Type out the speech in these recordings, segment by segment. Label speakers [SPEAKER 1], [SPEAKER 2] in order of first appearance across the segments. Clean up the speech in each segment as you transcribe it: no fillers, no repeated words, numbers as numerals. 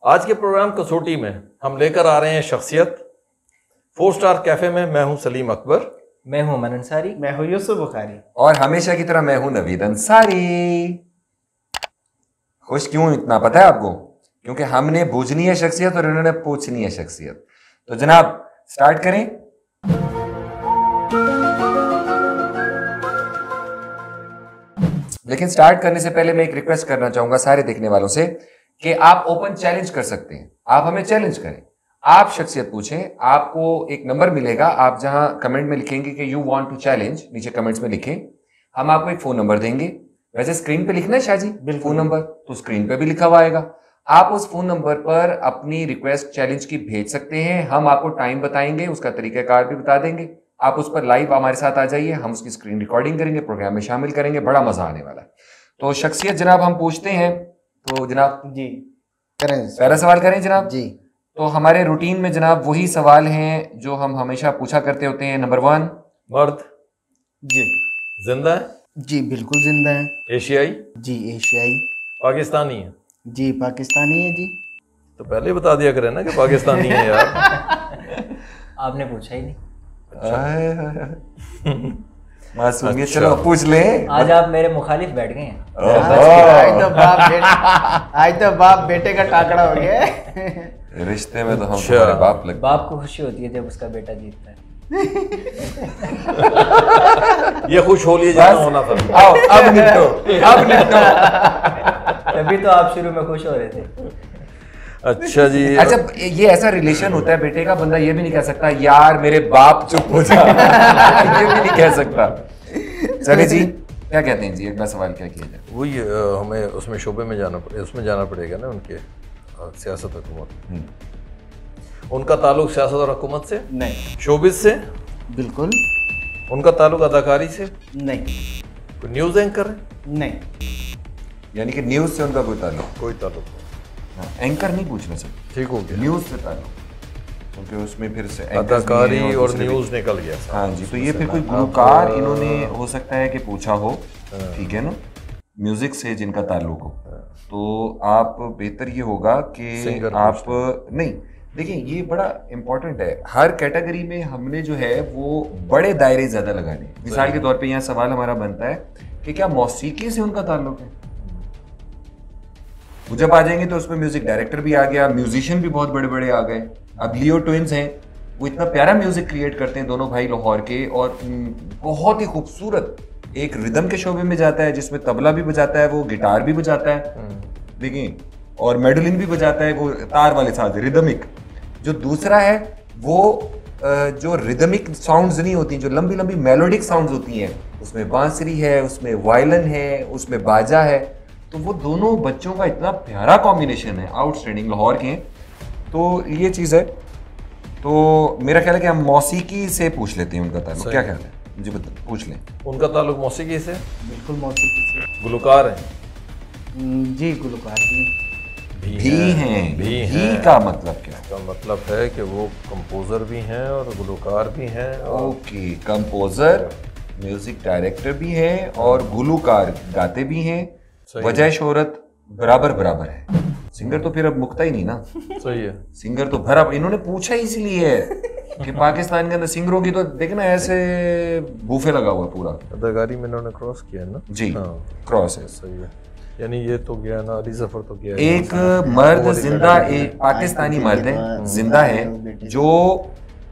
[SPEAKER 1] आज के प्रोग्राम कसौटी में हम लेकर आ रहे हैं शख्सियत 4 स्टार कैफे में। मैं हूं सलीम अकबर,
[SPEAKER 2] मैं हूं अमन अंसारी,
[SPEAKER 3] मैं हूं यूसुफ बुखारी
[SPEAKER 4] और हमेशा की तरह मैं हूं नवीद अंसारी। खुश क्यों इतना पता है आपको? क्योंकि हमने बूझनी है शख्सियत और इन्होंने पूछनी है शख्सियत। तो जनाब स्टार्ट करें। लेकिन स्टार्ट करने से पहले मैं एक रिक्वेस्ट करना चाहूंगा सारे देखने वालों से कि आप ओपन चैलेंज कर सकते हैं। आप हमें चैलेंज करें, आप शख्सियत पूछें, आपको एक नंबर मिलेगा। आप जहां कमेंट में लिखेंगे कि यू वांट टू चैलेंज, नीचे कमेंट्स में लिखें, हम आपको एक फोन नंबर देंगे। वैसे स्क्रीन पे लिखना है शाहजी फोन नंबर, तो स्क्रीन पे भी लिखा हुआ आएगा। आप उस फोन नंबर पर अपनी रिक्वेस्ट चैलेंज की भेज सकते हैं। हम आपको टाइम बताएंगे, उसका तरीकाकार भी बता देंगे। आप उस पर लाइव हमारे साथ आ जाइए, हम उसकी स्क्रीन रिकॉर्डिंग करेंगे, प्रोग्राम में शामिल करेंगे, बड़ा मजा आने वाला है। तो शख्सियत जनाब हम पूछते हैं, तो जनाब
[SPEAKER 3] जी करें।
[SPEAKER 4] पहला सवाल करें जनाब
[SPEAKER 3] जी।
[SPEAKER 4] तो हमारे रूटीन में जनाब वही सवाल हैं जो हम हमेशा पूछा करते होते हैं। नंबर 1,
[SPEAKER 1] मर्द
[SPEAKER 3] जी
[SPEAKER 1] जिंदा है?
[SPEAKER 3] जी बिल्कुल जिंदा है।
[SPEAKER 1] एशियाई?
[SPEAKER 3] जी एशियाई।
[SPEAKER 1] पाकिस्तानी है?
[SPEAKER 3] जी पाकिस्तानी है। जी
[SPEAKER 1] तो पहले ही बता दिया करें ना कि पाकिस्तानी है यार।
[SPEAKER 2] आपने पूछा ही नहीं।
[SPEAKER 4] मासूमियत। चलो पूछ ले।
[SPEAKER 2] आज आप मेरे मुखालिफ बैठ गए हैं।
[SPEAKER 3] आज तो बाप बेटे का टाकरा हो गया।
[SPEAKER 4] रिश्ते में तो हम तुम्हारे बाप लगते।
[SPEAKER 2] बाप को खुशी होती है जब उसका बेटा जीतता है।
[SPEAKER 1] ये खुश हो लिए जाना होना था।
[SPEAKER 4] आओ अब निपटो, अब निपटो।
[SPEAKER 2] तभी तो आप शुरू में खुश हो रहे थे।
[SPEAKER 4] अच्छा जी। अच्छा ये ऐसा रिलेशन होता है बेटे का, बंदा ये भी नहीं कह सकता यार मेरे बाप चुप हो जा। ये भी नहीं कह सकता। चले जी, क्या कहते हैं जी, अगला सवाल क्या किया जाए?
[SPEAKER 1] वही हमें उसमें शोबे में उसमें जाना पड़ेगा ना, उनके सियासत हुकूमत। उनका ताल्लुक सियासत और हुकूमत से
[SPEAKER 3] नहीं।
[SPEAKER 1] शोबिस से?
[SPEAKER 3] बिल्कुल
[SPEAKER 1] उनका ताल्लुक अदाकारी से?
[SPEAKER 3] नहीं।
[SPEAKER 1] कोई न्यूज़ एंकर है?
[SPEAKER 3] नहीं।
[SPEAKER 4] यानी कि न्यूज से उनका कोई ताल्लुक?
[SPEAKER 1] कोई ताल्लुक नहीं।
[SPEAKER 4] एंकर नहीं पूछना सर,
[SPEAKER 1] ठीक हो गया।
[SPEAKER 4] न्यूज से ताल्लुक, क्योंकि उसमें फिर से
[SPEAKER 1] अदाकारी और न्यूज़ निकल गया।
[SPEAKER 4] हाँ जी, तो ये फिर कोई गुलकार इन्होंने हो सकता है कि पूछा हो, ठीक है ना, म्यूजिक से जिनका ताल्लुक हो। तो आप बेहतर ये होगा कि आप नहीं, देखिए ये बड़ा इंपॉर्टेंट है। हर कैटेगरी में हमने जो है वो बड़े दायरे ज्यादा लगाने। मिसाल के तौर पे यहाँ सवाल हमारा बनता है कि क्या मौसीकी से उनका ताल्लुक है? वो जब आ जाएंगे तो उसमें म्यूजिक डायरेक्टर भी आ गया, म्यूजिशियन भी बहुत बड़े बड़े आ गए। अब लियो ट्विंस हैं, वो इतना प्यारा म्यूजिक क्रिएट करते हैं, दोनों भाई लाहौर के, और बहुत ही खूबसूरत एक रिदम के शोबे में जाता है जिसमें तबला भी बजाता है, वो गिटार भी बजाता है, देखिए, और मेडलिन भी बजाता है, वो तार वाले साथ रिदमिक। जो दूसरा है वो जो रिदमिक साउंड्स नहीं होती, जो लंबी लंबी मेलोडिक साउंड्स होती हैं, उसमें बांसुरी है, उसमें वायलिन है, उसमें बाजा है। तो वो दोनों बच्चों का इतना प्यारा कॉम्बिनेशन है, आउटस्टैंडिंग, लाहौर के। तो ये चीज़ है। तो मेरा ख्याल है कि हम मौसीकी से पूछ लेते हैं उनका ताल्लुक। क्या ख्याल है जी, बता पूछ लें।
[SPEAKER 1] उनका ताल्लुक मौसीकी से?
[SPEAKER 3] बिल्कुल मौसीकी से।
[SPEAKER 1] गुलकार हैं?
[SPEAKER 3] जी गुलकार
[SPEAKER 4] भी हैं। का मतलब क्या है?
[SPEAKER 1] इसका मतलब है कि वो कंपोजर भी हैं और गुलकार भी हैं।
[SPEAKER 4] ओके, कंपोजर, म्यूजिक डायरेक्टर भी हैं और गुलकार गाते भी हैं। वजह शोहरत बराबर बराबर है। सिंगर तो फिर अब मुकता ही नहीं ना।
[SPEAKER 1] सही है, सिंगर
[SPEAKER 4] तो भरा। इन्होंने पूछा ही इसलिए है कि पाकिस्तान के अंदर सिंगरों की तो देखना ऐसे बूफे लगा हुआ है पूरा।
[SPEAKER 1] अदाकारी में इन्होंने क्रॉस किया है ना जी। हाँ
[SPEAKER 4] क्रॉस है।
[SPEAKER 1] सही है, यानी ये तो गया ना, अली जफर तो गया।
[SPEAKER 4] एक मर्द जिंदा, एक पाकिस्तानी मर्द है जिंदा है जो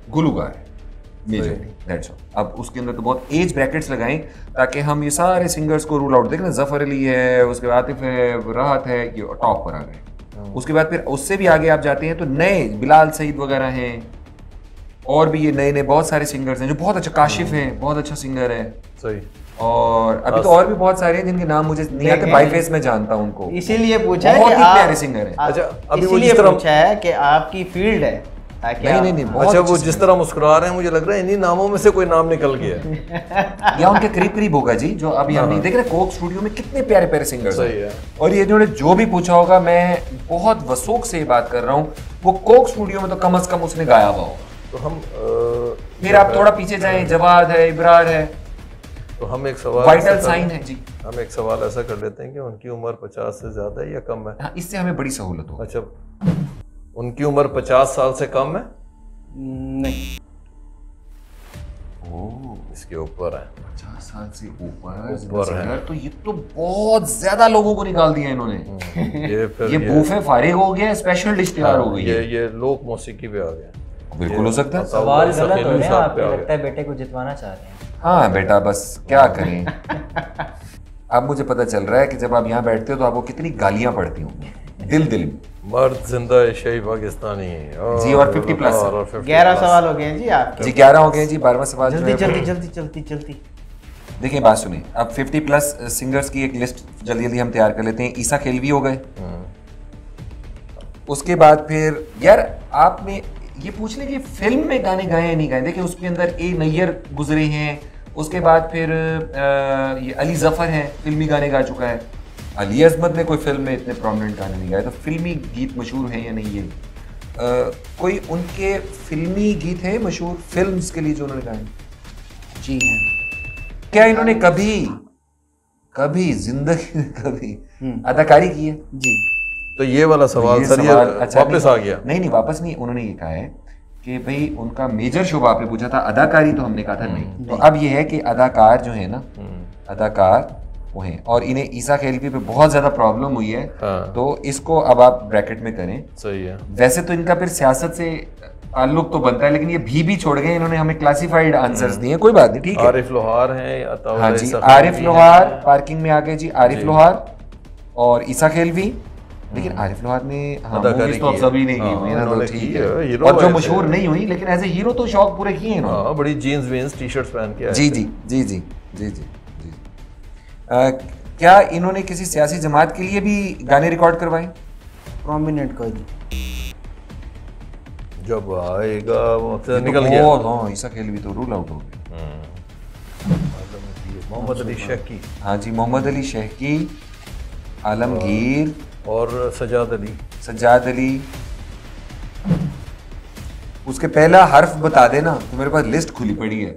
[SPEAKER 4] गुलकार है। अब उसके अंदर तो बहुत एज ब्रैकेट्स लगाएं ताकि हम ये सारे सिंगर्स को रूल आउट देखें। जफर अली है, उसके बाद आतिफ है, राहत है, ये टॉप पर आ गए। उसके बाद फिर उससे भी आगे आप जाते हैं तो नए बिलाल सईद वगैरह हैं, और भी ये नए नए बहुत सारे सिंगर्स हैं जो बहुत अच्छा, काशिफ हैं, बहुत अच्छा सिंगर है।
[SPEAKER 1] सही।
[SPEAKER 4] और अभी तो और भी बहुत सारे हैं जिनके नाम मुझे नहीं आते, बाई फेस में जानता हूं उनको।
[SPEAKER 3] इसीलिए पूछा है
[SPEAKER 4] बहुत
[SPEAKER 3] कि
[SPEAKER 4] ही प्यारे सिंगर है।
[SPEAKER 1] अच्छा, अभी
[SPEAKER 3] इसीलिए पूछा है कि आपकी फील्ड है।
[SPEAKER 4] नहीं,
[SPEAKER 1] अच्छा, वो जिस तरह मुस्कुरा रहे हैं मुझे लग रहा है इन्हीं नामों में से कोई नाम निकल गया।
[SPEAKER 4] या उनके करीब करीब होगा जी, जो अभी हम नहीं देख रहे। कोक स्टूडियो में कितने प्यारे प्यारे सिंगर्स हैं। और ये जो भी पूछा होगा, मैं बहुत वसूख से बात कर रहा हूँ, वो कोक स्टूडियो में तो कम से कम उसने गाया हुआ होगा।
[SPEAKER 1] तो हम
[SPEAKER 4] फिर आप थोड़ा पीछे जाएं, जवाद है, इब्रार है,
[SPEAKER 1] तो हम एक सवाल
[SPEAKER 4] वाइटल साइन है जी।
[SPEAKER 1] हम एक सवाल ऐसा कर लेते हैं कि उनकी उम्र 50 से ज्यादा है या कम है?
[SPEAKER 4] हाँ, इससे हमें बड़ी सहूलत हो।
[SPEAKER 1] अच्छा, उनकी उम्र 50 साल से कम है,
[SPEAKER 3] नहीं,
[SPEAKER 1] इसके ऊपर है।
[SPEAKER 4] 50 साल से ऊपर
[SPEAKER 1] है।
[SPEAKER 4] यार, तो ये तो बहुत ज्यादा लोगों को निकाल दिया इन्होंने।
[SPEAKER 1] ये फिर
[SPEAKER 4] ये बूफे फारिग हो गया, स्पेशल डिश तैयार हो गई है।
[SPEAKER 1] ये लोक मौसीकी पे आ गया।
[SPEAKER 4] बिल्कुल हो सकता है।
[SPEAKER 2] सवाल गलत हो रहे हैं
[SPEAKER 1] साहब
[SPEAKER 2] आपके,
[SPEAKER 1] पे आ
[SPEAKER 2] लगता है बेटे को जितवाना चाह रहे हैं।
[SPEAKER 4] हाँ बेटा, बस क्या करें। अब मुझे पता चल रहा है कि जब आप यहाँ बैठते हो तो आपको कितनी गालियां पड़ती होंगी दिल दिल में।
[SPEAKER 1] मर्द जिंदा एशियाई पाकिस्तानी
[SPEAKER 4] जी, और 50 प्लस।
[SPEAKER 3] 11 सवाल हो गए हैं जी आपके।
[SPEAKER 4] जी 11 हो गए जी। 12वां सवाल जो
[SPEAKER 3] जल्दी
[SPEAKER 4] है
[SPEAKER 3] जल्दी जल्दी जल्दी जल्दी।
[SPEAKER 4] देखिए बात सुनिए, अब 50 प्लस सिंगर्स की एक लिस्ट जल्दी जल्दी हम तैयार कर लेते हैं। ईसा खेलवी हो गए। उसके बाद फिर यार आपने ये पूछ लें कि फिल्म में गाने गाए या नहीं गाए। देखिए उसके अंदर ए नैयर गुजरे हैं, उसके बाद फिर ये अली जफर हैं, फिल्मी गाने गा चुका है। अली अजमत ने कोई फिल्म में इतने प्रोमिनेंट गाने नहीं गाए, तो फिल्मी गीत मशहूर हैं या नहीं ये कोई उनके फिल्मी गीत हैं मशहूर फिल्म्स के लिए जो उन्होंने गाए?
[SPEAKER 3] जी हैं।
[SPEAKER 4] क्या इन्होंने कभी जिंदगी में कभी अदाकारी की है?
[SPEAKER 3] जी।
[SPEAKER 1] तो ये वाला सवाल
[SPEAKER 4] ये
[SPEAKER 1] सर ये
[SPEAKER 4] सवाल अच्छा
[SPEAKER 1] वापस आ गया।
[SPEAKER 4] नहीं वापस नहीं, उन्होंने ये कहा है कि भाई उनका मेजर शोबा आपने पूछा था, अदाकारी तो हमने कहा था नहीं। तो अब ये है कि अदाकार जो है ना, अदाकार वो हैं, और इन्हें ईसा खेलवी पे बहुत ज्यादा प्रॉब्लम हुई है।
[SPEAKER 1] हाँ।
[SPEAKER 4] तो इसको अब आप ब्रैकेट में करें।
[SPEAKER 1] सही है।
[SPEAKER 4] वैसे तो इनका फिर सियासत से ताल्लुक तो बनता है, लेकिन ये भी छोड़ गए। इन्होंने हमें क्लासिफाइड आंसर्स दिए, कोई बात नहीं, ठीक है।
[SPEAKER 1] आरिफ लोहार हैं, अताउल
[SPEAKER 4] हाँ जी,
[SPEAKER 1] ईसा
[SPEAKER 4] आरिफ
[SPEAKER 1] खेलवी
[SPEAKER 4] लोहार
[SPEAKER 1] हैं।
[SPEAKER 4] पार्किंग में आ गए जी। आरिफ लोहार और ईसा खेलवी। लेकिन आरिफ लोहार ने
[SPEAKER 1] अदाकारी
[SPEAKER 4] movies तो
[SPEAKER 1] की
[SPEAKER 4] सभी
[SPEAKER 1] है।
[SPEAKER 4] नहीं की
[SPEAKER 1] हाँ,
[SPEAKER 4] हुई है ना, तो
[SPEAKER 1] उन्होंने
[SPEAKER 4] ठीक
[SPEAKER 1] की
[SPEAKER 4] है।
[SPEAKER 1] है, हीरो
[SPEAKER 4] और जो
[SPEAKER 1] ऐसे-
[SPEAKER 4] मशहूर नहीं हुई, लेकिन एज ए हीरो तो शौक पूरे किए हैं इन्होंने।
[SPEAKER 1] हाँ, बड़ी जीन्स वीन्स टी शर्ट्स पहन के आए
[SPEAKER 4] जी
[SPEAKER 1] थे।
[SPEAKER 4] जी जी जी जी जी जी। क्या इन्होंने किसी सियासी जमात के लिए भी गाने रिकॉर्ड करवाए?
[SPEAKER 3] प्रोमिनेंट कोई नहीं।
[SPEAKER 1] जब आएगा वो
[SPEAKER 4] ये तो
[SPEAKER 1] निकल गया।
[SPEAKER 4] बहुत, हाँ, ईसा खेलवी तो रूल आउट हो गया।
[SPEAKER 1] मोहम्मद अली शेखी
[SPEAKER 4] हाँ जी, मोहम्मद अली शेखी, आलमगीर,
[SPEAKER 1] और सजाद अली।
[SPEAKER 4] सज्जाद अली। उसके पहला हर्फ बता देना तो मेरे पास लिस्ट खुली पड़ी है।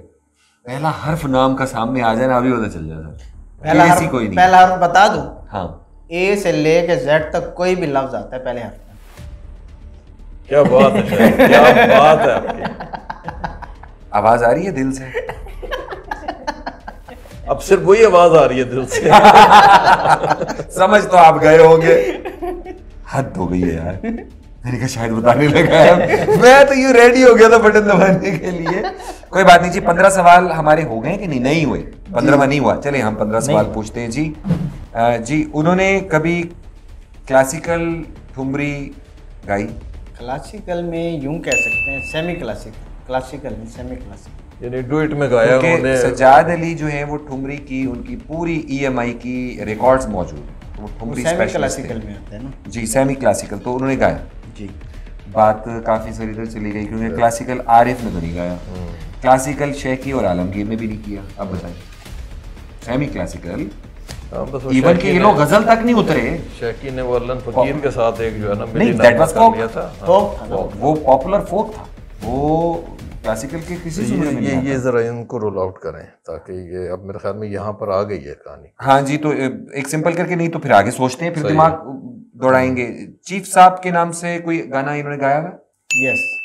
[SPEAKER 4] पहला हर्फ नाम का सामने आ जाए ना, अभी पता चल जाता।
[SPEAKER 3] पहला
[SPEAKER 4] ऐसी
[SPEAKER 3] हर्फ,
[SPEAKER 4] कोई नहीं।
[SPEAKER 3] पहला हर्फ बता दूं?
[SPEAKER 4] हाँ,
[SPEAKER 3] ए से लेके जेड तक कोई भी लफ्ज आता है पहले हर्फ में।
[SPEAKER 1] क्या बात है शायद, क्या बात है आपकी।
[SPEAKER 4] आवाज आ रही है दिल से?
[SPEAKER 1] अब सिर्फ वही आवाज आ रही है दिल से।
[SPEAKER 4] समझ तो आप गए होंगे। हद हो गई है यार, मैंने कहा शायद बताने लगा है। मैं तो यूं रेडी हो गया था बटन दबाने के लिए। कोई बात नहीं जी। 15 सवाल हमारे हो गए कि नहीं? नहीं हुए। 15वां नहीं हुआ। चलिए हम 15 सवाल पूछते हैं जी। जी, उन्होंने कभी क्लासिकल ठुमरी गाई?
[SPEAKER 3] क्लासिकल में यूं कह सकते हैं, सेमी क्लासिकल। क्लासिकल में सेमी क्लासिकल।
[SPEAKER 1] यानी डुएट में गाया
[SPEAKER 4] क्योंकि
[SPEAKER 1] उन्होंने।
[SPEAKER 4] सज्जाद अली जो है वो ठुमरी की, उनकी पूरी EMI की रिकॉर्ड्स मौजूद है, तो वो ठुमरी
[SPEAKER 3] सेमी
[SPEAKER 4] स्पेशलिस्ट
[SPEAKER 3] क्लासिकल
[SPEAKER 4] है।
[SPEAKER 3] में आता है ना
[SPEAKER 4] जी, सेमी क्लासिकल तो उन्होंने गाया।
[SPEAKER 3] जी।
[SPEAKER 4] बात काफी सारी इधर चली गई, क्योंकि क्लासिकल आरिफ ने तो नहीं गाया, क्लासिकल शेखी और आलमगीर ने भी नहीं किया। अब बताइए, सेमी क्लासिकल
[SPEAKER 1] हाँ, बस वो
[SPEAKER 4] इवन
[SPEAKER 1] शेखी
[SPEAKER 4] के ये
[SPEAKER 1] ने-
[SPEAKER 4] लोग गजल तक नहीं उतरे।
[SPEAKER 1] शेखी ने वल्लन फकीर के साथ एक जो है ना
[SPEAKER 4] नहीं,
[SPEAKER 1] मिली
[SPEAKER 4] दैट वाज
[SPEAKER 1] नामा
[SPEAKER 4] फोक।
[SPEAKER 1] कर लिया था। हाँ।
[SPEAKER 3] फोक था ना।
[SPEAKER 4] वो पॉपुलर फोक था, वो क्लासिकल के किसी सूरत में नहीं
[SPEAKER 1] ये
[SPEAKER 4] आता।
[SPEAKER 1] जरा इनको रोल आउट करें ताकि ये अब मेरे ख्याल में यहाँ पर आ गई है कहानी।
[SPEAKER 4] हाँ जी, तो एक सिंपल करके, नहीं तो फिर आगे सोचते हैं, फिर
[SPEAKER 1] सही
[SPEAKER 4] दिमाग दौड़ाएंगे। चीफ साहब के नाम से कोई गाना इन्होंने गाया हुआ?
[SPEAKER 3] यस।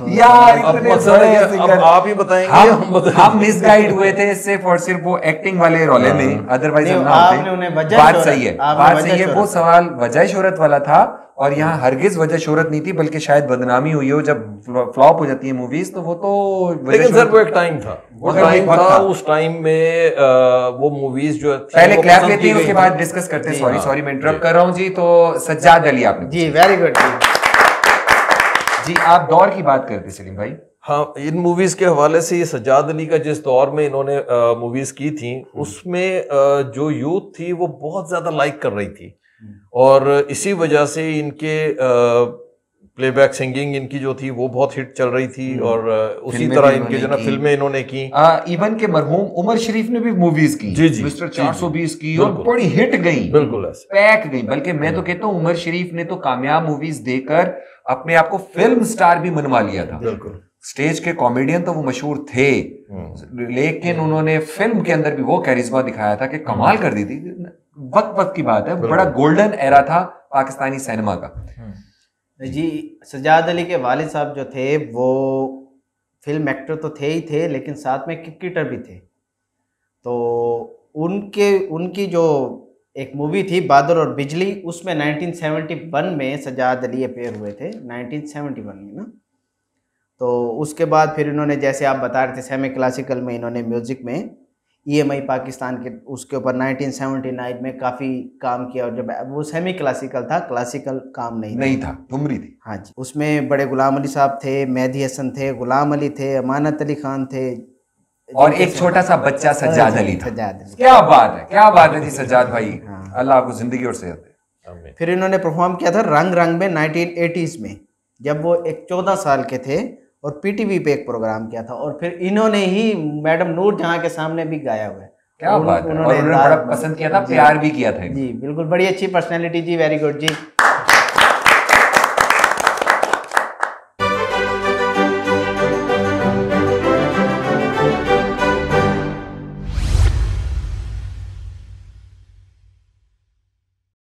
[SPEAKER 4] यार
[SPEAKER 1] अब
[SPEAKER 4] इतने
[SPEAKER 1] मकसद
[SPEAKER 4] बड़े
[SPEAKER 1] है कि
[SPEAKER 4] सिंगर।
[SPEAKER 1] अब आप ही बताएंगे, हम बताएंगे।
[SPEAKER 4] हम मिसगाइड हुए थे सिर्फ और सिर्फ वो एक्टिंग वाले रोले में, अदरवाइज
[SPEAKER 3] नहीं,
[SPEAKER 4] हम ना
[SPEAKER 3] आपने उन्हें
[SPEAKER 4] होते।
[SPEAKER 3] वजह
[SPEAKER 4] बात
[SPEAKER 3] शोहरत-
[SPEAKER 4] सही है,
[SPEAKER 3] आपने
[SPEAKER 4] बात
[SPEAKER 3] वजह
[SPEAKER 4] सही है। वो
[SPEAKER 3] शोहरत-
[SPEAKER 4] सवाल वजह शोहरत वाला था, और यहाँ हरगिज वजह शोहरत नहीं थी, बल्कि शायद बदनामी हुई हो। जब फ्लॉप हो जाती है मूवीज तो वो तो वजह
[SPEAKER 1] लेकिन सर
[SPEAKER 4] शोहरत-
[SPEAKER 1] वो एक टाइम था, वो
[SPEAKER 4] वो
[SPEAKER 1] टाइम
[SPEAKER 4] वक्त
[SPEAKER 1] था।
[SPEAKER 4] था।
[SPEAKER 1] उस टाइम में वो मूवीज जो थी,
[SPEAKER 4] पहले
[SPEAKER 1] वो
[SPEAKER 4] क्लैप
[SPEAKER 1] पसंद
[SPEAKER 4] लेते
[SPEAKER 1] की
[SPEAKER 4] हैं, उसके
[SPEAKER 1] गई
[SPEAKER 4] बाद
[SPEAKER 1] थी।
[SPEAKER 4] डिस्कस करते हैं।
[SPEAKER 1] जी,
[SPEAKER 4] सॉरी
[SPEAKER 1] हाँ,
[SPEAKER 4] सॉरी मैं इंटरप्ट
[SPEAKER 1] जी।
[SPEAKER 4] कर रहा हूँ जी। तो सज्जाद अली आपने
[SPEAKER 3] जी, वेरी गुड
[SPEAKER 4] जी, आप दौर की बात करते सलीम भाई।
[SPEAKER 1] हाँ, इन मूवीज के हवाले से ये सज्जाद अली का जिस दौर में इन्होंने मूवीज की थी, उसमें जो यूथ थी वो बहुत ज्यादा लाइक कर रही थी, और इसी वजह से इनके प्लेबैक सिंगिंग इनकी जो थी वो बहुत हिट चल रही थी, और उसी
[SPEAKER 4] फिल्में
[SPEAKER 1] तरह
[SPEAKER 4] भी
[SPEAKER 1] इनके जो
[SPEAKER 4] इन्होंने
[SPEAKER 1] ना
[SPEAKER 4] की।
[SPEAKER 1] फिल्में इन्होंने की।
[SPEAKER 4] इवन के मरहूम उमर शरीफ ने भी मूवीज की।
[SPEAKER 1] जी, जी,
[SPEAKER 4] मिस्टर
[SPEAKER 1] जी,
[SPEAKER 4] 420 की, और
[SPEAKER 1] बिल्कुल।
[SPEAKER 4] बड़ी हिट गई,
[SPEAKER 1] बिल्कुल ऐसे।
[SPEAKER 4] पैक गई। बल्कि मैं तो कहता हूँ उमर शरीफ ने तो कामयाब मूवीज देकर अपने आप को फिल्म स्टार भी मनवा लिया था।
[SPEAKER 1] बिल्कुल।
[SPEAKER 4] स्टेज के कॉमेडियन तो वो मशहूर थे, लेकिन उन्होंने फिल्म के अंदर भी वो कैरिज्मा दिखाया था कि कमाल कर दी थी। वक्त वक्त की बात है, बड़ा गोल्डन एरा था पाकिस्तानी सिनेमा का।
[SPEAKER 3] जी, सजाद अली के वालिद साहब जो थे वो फिल्म एक्टर तो थे ही थे, लेकिन साथ में क्रिकेटर भी थे। तो उनकी जो एक मूवी थी बादल और बिजली, उसमें 1971 में सजाद अली अपेयर हुए थे, 1971 में ना। तो उसके बाद फिर इन्होंने, जैसे आप बता रहे थे, सेमी क्लासिकल में इन्होंने म्यूज़िक में EMI पाकिस्तान के उसके ऊपर 1979 में काफ़ी काम किया। और जब वो सेमी क्लासिकल था, क्लासिकल काम नहीं
[SPEAKER 4] था, ठुमरी थी।
[SPEAKER 3] हाँ जी, उसमें बड़े गुलाम अली साहब थे, मेहदी हसन थे, गुलाम अली थे, अमानत अली खान थे,
[SPEAKER 4] और एक छोटा सा बच्चा सज्जाद अली था।
[SPEAKER 3] सज्जाद अली।
[SPEAKER 4] क्या बात है जी सज्जाद भाई, अल्लाह आपको जिंदगी और सेहत दे।
[SPEAKER 3] फिर इन्होंने परफॉर्म किया था रंग रंग में 1980s में, जब वो एक 14 साल के थे, और PTV पे एक प्रोग्राम किया था। और फिर इन्होंने ही मैडम नूर जहां के सामने भी गाया हुआ है।
[SPEAKER 4] क्या बात है, और उन्होंने बड़ा पसंद किया था, प्यार भी किया था।
[SPEAKER 3] जी बिल्कुल, बड़ी अच्छी पर्सनैलिटी जी, वेरी गुड जी।